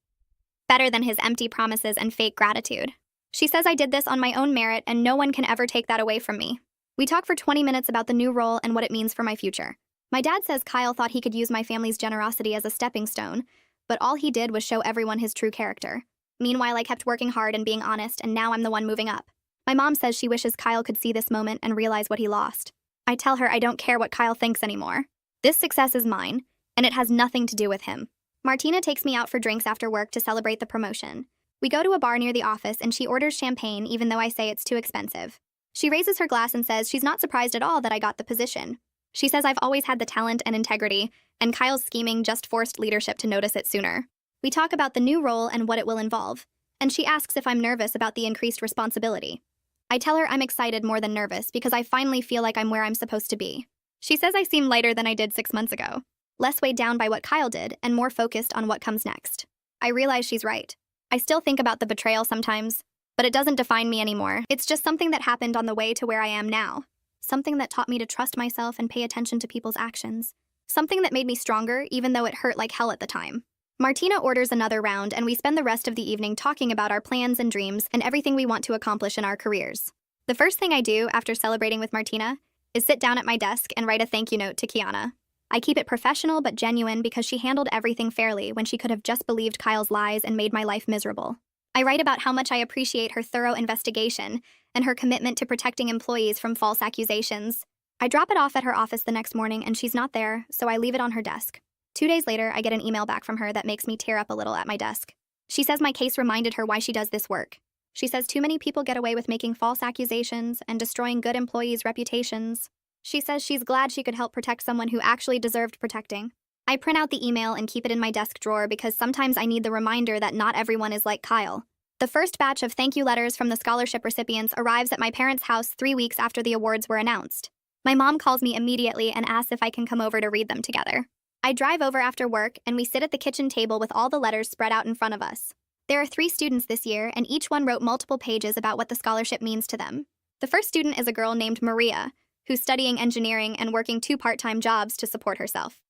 A: Better than his empty promises and fake gratitude. She says I did this on my own merit, and no one can ever take that away from me. We talk for 20 minutes about the new role and what it means for my future. My dad says Kyle thought he could use my family's generosity as a stepping stone, but all he did was show everyone his true character. Meanwhile, I kept working hard and being honest, and now I'm the one moving up. My mom says she wishes Kyle could see this moment and realize what he lost. I tell her I don't care what Kyle thinks anymore. This success is mine, and it has nothing to do with him. Martina takes me out for drinks after work to celebrate the promotion. We go to a bar near the office, and she orders champagne even though I say it's too expensive. She raises her glass and says she's not surprised at all that I got the position. She says I've always had the talent and integrity, and Kyle's scheming just forced leadership to notice it sooner. We talk about the new role and what it will involve, and she asks if I'm nervous about the increased responsibility. I tell her I'm excited more than nervous because I finally feel like I'm where I'm supposed to be. She says I seem lighter than I did 6 months ago, less weighed down by what Kyle did and more focused on what comes next. I realize she's right. I still think about the betrayal sometimes, but it doesn't define me anymore. It's just something that happened on the way to where I am now. Something that taught me to trust myself and pay attention to people's actions. something that made me stronger even though it hurt like hell at the time. Martina orders another round, and we spend the rest of the evening talking about our plans and dreams and everything we want to accomplish in our careers. The first thing I do after celebrating with Martina is sit down at my desk and write a thank you note to Kiana. I keep it professional but genuine because she handled everything fairly when she could have just believed Kyle's lies and made my life miserable. I write about how much I appreciate her thorough investigation and her commitment to protecting employees from false accusations. I drop it off at her office the next morning and she's not there, so I leave it on her desk. 2 days later, I get an email back from her that makes me tear up a little at my desk. She says my case reminded her why she does this work. She says too many people get away with making false accusations and destroying good employees' reputations. She says she's glad she could help protect someone who actually deserved protecting. I print out the email and keep it in my desk drawer because sometimes I need the reminder that not everyone is like Kyle. The first batch of thank you letters from the scholarship recipients arrives at my parents' house 3 weeks after the awards were announced. My mom calls me immediately and asks if I can come over to read them together. I drive over after work and we sit at the kitchen table with all the letters spread out in front of us. There are 3 students this year and each one wrote multiple pages about what the scholarship means to them. The first student is a girl named Maria, who's studying engineering and working 2 part-time jobs to support herself.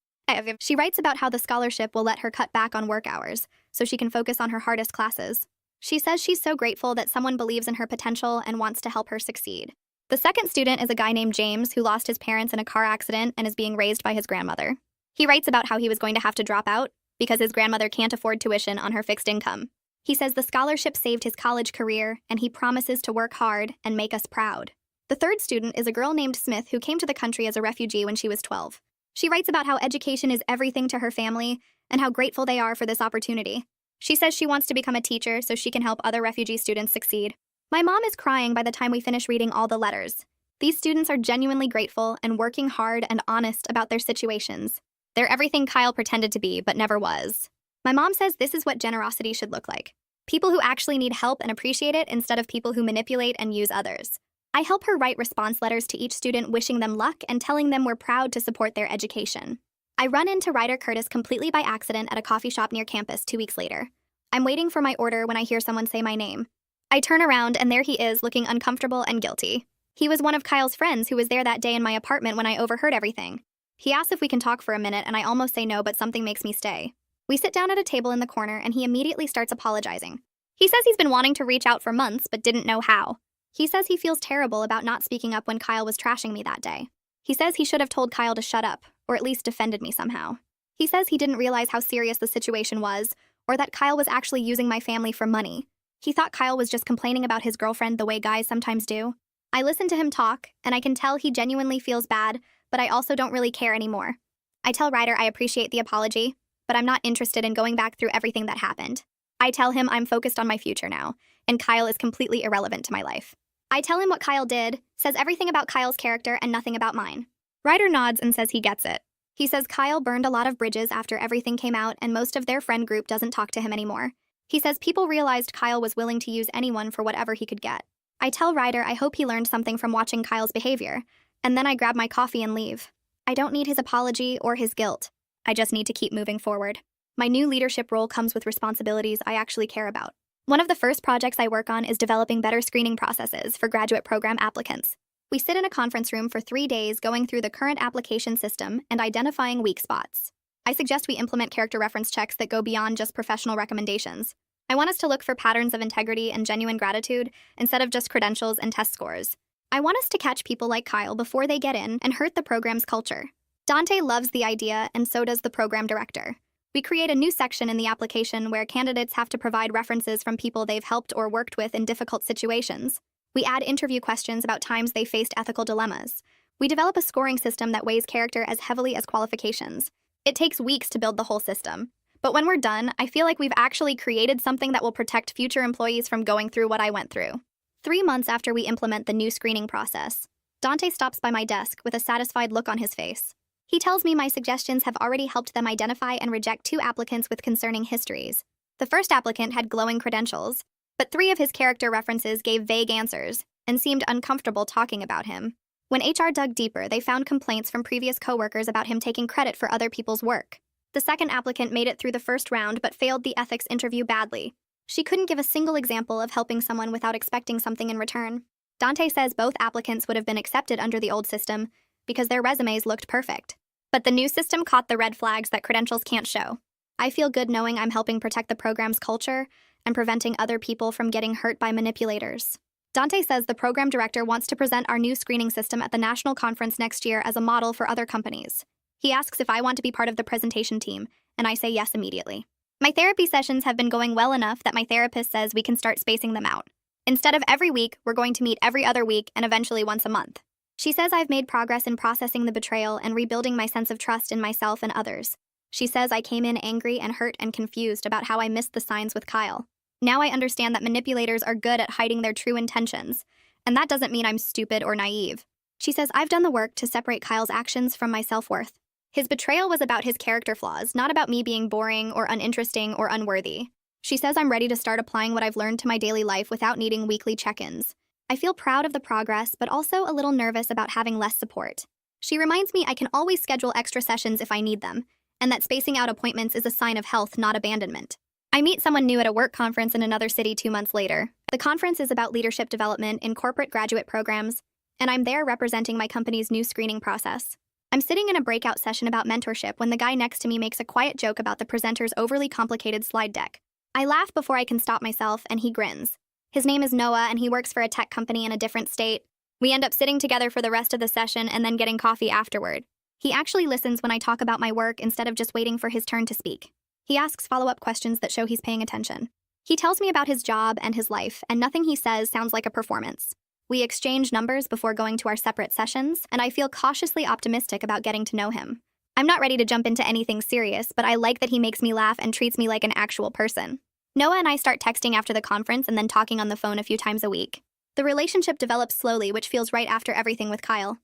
A: She writes about how the scholarship will let her cut back on work hours so she can focus on her hardest classes. She says she's so grateful that someone believes in her potential and wants to help her succeed. The second student is a guy named James who lost his parents in a car accident and is being raised by his grandmother. He writes about how he was going to have to drop out because his grandmother can't afford tuition on her fixed income. He says the scholarship saved his college career and he promises to work hard and make us proud. The third student is a girl named Smith who came to the country as a refugee when she was 12. She writes about how education is everything to her family and how grateful they are for this opportunity. She says she wants to become a teacher so she can help other refugee students succeed. My mom is crying by the time we finish reading all the letters. These students are genuinely grateful and working hard and honest about their situations. They're everything Kyle pretended to be but never was. My mom says this is what generosity should look like. People who actually need help and appreciate it instead of people who manipulate and use others. I help her write response letters to each student wishing them luck and telling them we're proud to support their education. I run into Ryder Curtis completely by accident at a coffee shop near campus 2 weeks later. I'm waiting for my order when I hear someone say my name. I turn around and there he is looking uncomfortable and guilty. He was one of Kyle's friends who was there that day in my apartment when I overheard everything. He asks if we can talk for a minute and I almost say no, but something makes me stay. We sit down at a table in the corner and he immediately starts apologizing. He says he's been wanting to reach out for months but didn't know how. He says he feels terrible about not speaking up when Kyle was trashing me that day. He says he should have told Kyle to shut up, or at least defended me somehow. He says he didn't realize how serious the situation was, or that Kyle was actually using my family for money. He thought Kyle was just complaining about his girlfriend the way guys sometimes do. I listen to him talk, and I can tell he genuinely feels bad, but I also don't really care anymore. I tell Ryder I appreciate the apology, but I'm not interested in going back through everything that happened. I tell him I'm focused on my future now, and Kyle is completely irrelevant to my life. I tell him what Kyle did, says everything about Kyle's character and nothing about mine. Ryder nods and says he gets it. He says Kyle burned a lot of bridges after everything came out and most of their friend group doesn't talk to him anymore. He says people realized Kyle was willing to use anyone for whatever he could get. I tell Ryder I hope he learned something from watching Kyle's behavior, and then I grab my coffee and leave. I don't need his apology or his guilt. I just need to keep moving forward. My new leadership role comes with responsibilities I actually care about. One of the first projects I work on is developing better screening processes for graduate program applicants. We sit in a conference room for 3 days going through the current application system and identifying weak spots. I suggest we implement character reference checks that go beyond just professional recommendations. I want us to look for patterns of integrity and genuine gratitude instead of just credentials and test scores. I want us to catch people like Kyle before they get in and hurt the program's culture. Dante loves the idea, and so does the program director. We create a new section in the application where candidates have to provide references from people they've helped or worked with in difficult situations. We add interview questions about times they faced ethical dilemmas. We develop a scoring system that weighs character as heavily as qualifications. It takes weeks to build the whole system. But when we're done, I feel like we've actually created something that will protect future employees from going through what I went through. 3 months after we implement the new screening process, Dante stops by my desk with a satisfied look on his face. He tells me my suggestions have already helped them identify and reject 2 applicants with concerning histories. The first applicant had glowing credentials, but 3 of his character references gave vague answers and seemed uncomfortable talking about him. When HR dug deeper, they found complaints from previous coworkers about him taking credit for other people's work. The second applicant made it through the first round but failed the ethics interview badly. She couldn't give a single example of helping someone without expecting something in return. Dante says both applicants would have been accepted under the old system because their resumes looked perfect. But the new system caught the red flags that credentials can't show. I feel good knowing I'm helping protect the program's culture and preventing other people from getting hurt by manipulators. Dante says the program director wants to present our new screening system at the national conference next year as a model for other companies. He asks if I want to be part of the presentation team, and I say yes immediately. My therapy sessions have been going well enough that my therapist says we can start spacing them out. Instead of every week, we're going to meet every other week and eventually once a month. She says I've made progress in processing the betrayal and rebuilding my sense of trust in myself and others. She says I came in angry and hurt and confused about how I missed the signs with Kyle. Now I understand that manipulators are good at hiding their true intentions, and that doesn't mean I'm stupid or naive. She says I've done the work to separate Kyle's actions from my self-worth. His betrayal was about his character flaws, not about me being boring or uninteresting or unworthy. She says I'm ready to start applying what I've learned to my daily life without needing weekly check-ins. I feel proud of the progress, but also a little nervous about having less support. She reminds me I can always schedule extra sessions if I need them, and that spacing out appointments is a sign of health, not abandonment. I meet someone new at a work conference in another city 2 months later. The conference is about leadership development in corporate graduate programs, and I'm there representing my company's new screening process. I'm sitting in a breakout session about mentorship when the guy next to me makes a quiet joke about the presenter's overly complicated slide deck. I laugh before I can stop myself, and he grins. His name is Noah, and he works for a tech company in a different state. We end up sitting together for the rest of the session and then getting coffee afterward. He actually listens when I talk about my work instead of just waiting for his turn to speak. He asks follow-up questions that show he's paying attention. He tells me about his job and his life, and nothing he says sounds like a performance. We exchange numbers before going to our separate sessions, and I feel cautiously optimistic about getting to know him. I'm not ready to jump into anything serious, but I like that he makes me laugh and treats me like an actual person. Noah and I start texting after the conference and then talking on the phone a few times a week. The relationship develops slowly, which feels right after everything with Kyle.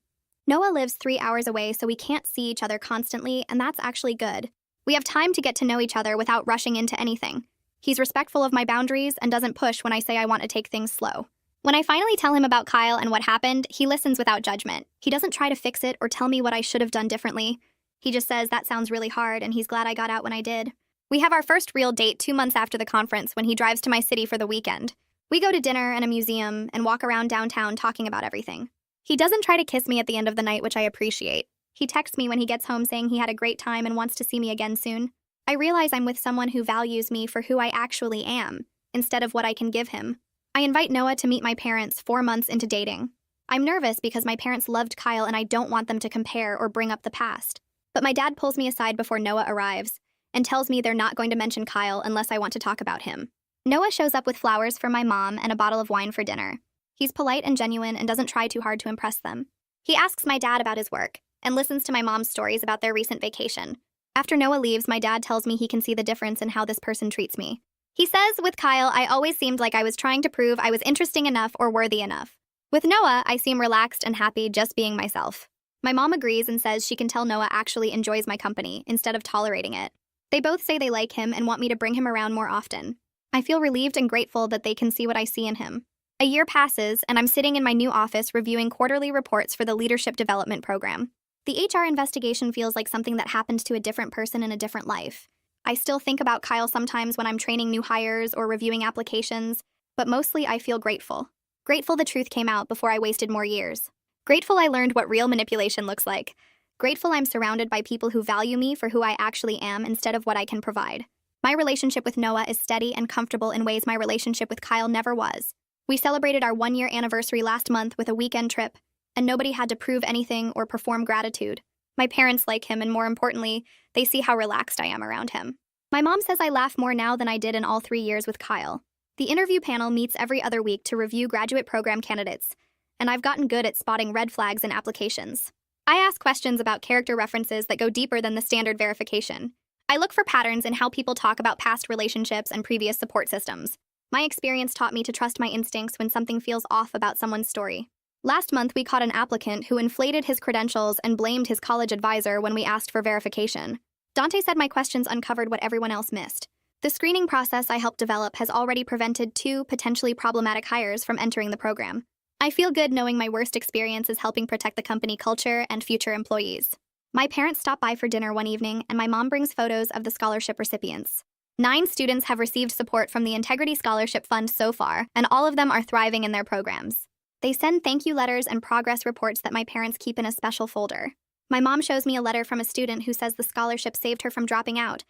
A: Noah lives 3 hours away, so we can't see each other constantly, and that's actually good. We have time to get to know each other without rushing into anything. He's respectful of my boundaries and doesn't push when I say I want to take things slow. When I finally tell him about Kyle and what happened, he listens without judgment. He doesn't try to fix it or tell me what I should have done differently. He just says that sounds really hard and he's glad I got out when I did. We have our first real date 2 months after the conference when he drives to my city for the weekend. We go to dinner and a museum and walk around downtown talking about everything. He doesn't try to kiss me at the end of the night, which I appreciate. He texts me when he gets home saying he had a great time and wants to see me again soon. I realize I'm with someone who values me for who I actually am, instead of what I can give him. I invite Noah to meet my parents 4 months into dating. I'm nervous because my parents loved Kyle and I don't want them to compare or bring up the past. But my dad pulls me aside before Noah arrives and tells me they're not going to mention Kyle unless I want to talk about him. Noah shows up with flowers for my mom and a bottle of wine for dinner. He's polite and genuine and doesn't try too hard to impress them. He asks my dad about his work and listens to my mom's stories about their recent vacation. After Noah leaves, my dad tells me he can see the difference in how this person treats me. He says, with Kyle, I always seemed like I was trying to prove I was interesting enough or worthy enough. With Noah, I seem relaxed and happy just being myself. My mom agrees and says she can tell Noah actually enjoys my company instead of tolerating it. They both say they like him and want me to bring him around more often. I feel relieved and grateful that they can see what I see in him. A year passes, and I'm sitting in my new office reviewing quarterly reports for the Leadership Development Program. The HR investigation feels like something that happened to a different person in a different life. I still think about Kyle sometimes when I'm training new hires or reviewing applications, but mostly I feel grateful. Grateful the truth came out before I wasted more years. Grateful I learned what real manipulation looks like. Grateful I'm surrounded by people who value me for who I actually am instead of what I can provide. My relationship with Noah is steady and comfortable in ways my relationship with Kyle never was. We celebrated our 1-year anniversary last month with a weekend trip, and nobody had to prove anything or perform gratitude. My parents like him, and more importantly, they see how relaxed I am around him. My mom says I laugh more now than I did in all 3 years with Kyle. The interview panel meets every other week to review graduate program candidates, and I've gotten good at spotting red flags in applications. I ask questions about character references that go deeper than the standard verification. I look for patterns in how people talk about past relationships and previous support systems. My experience taught me to trust my instincts when something feels off about someone's story. Last month, we caught an applicant who inflated his credentials and blamed his college advisor when we asked for verification. Dante said my questions uncovered what everyone else missed. The screening process I helped develop has already prevented 2 potentially problematic hires from entering the program. I feel good knowing my worst experience is helping protect the company culture and future employees. My parents stop by for dinner one evening, and my mom brings photos of the scholarship recipients. 9 students have received support from the Integrity Scholarship Fund so far, and all of them are thriving in their programs. They send thank you letters and progress reports that my parents keep in a special folder. My mom shows me a letter from a student who says the scholarship saved her from dropping out,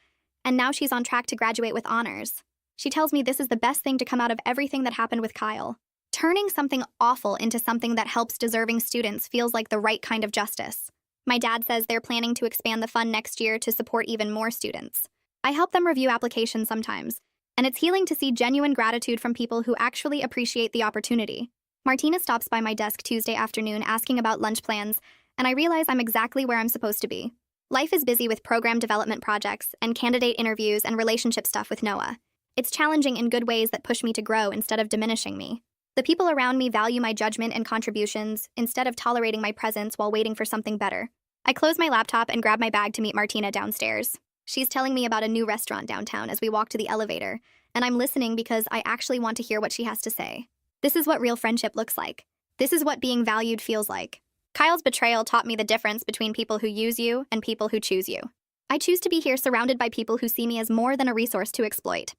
A: and now she's on track to graduate with honors. She tells me this is the best thing to come out of everything that happened with Kyle. Turning something awful into something that helps deserving students feels like the right kind of justice. My dad says they're planning to expand the fund next year to support even more students. I help them review applications sometimes, and it's healing to see genuine gratitude from people who actually appreciate the opportunity. Martina stops by my desk Tuesday afternoon asking about lunch plans, and I realize I'm exactly where I'm supposed to be. Life is busy with program development projects and candidate interviews and relationship stuff with Noah. It's challenging in good ways that push me to grow instead of diminishing me. The people around me value my judgment and contributions instead of tolerating my presence while waiting for something better. I close my laptop and grab my bag to meet Martina downstairs. She's telling me about a new restaurant downtown as we walk to the elevator, and I'm listening because I actually want to hear what she has to say. This is what real friendship looks like. This is what being valued feels like. Kyle's betrayal taught me the difference between people who use you and people who choose you. I choose to be here surrounded by people who see me as more than a resource to exploit.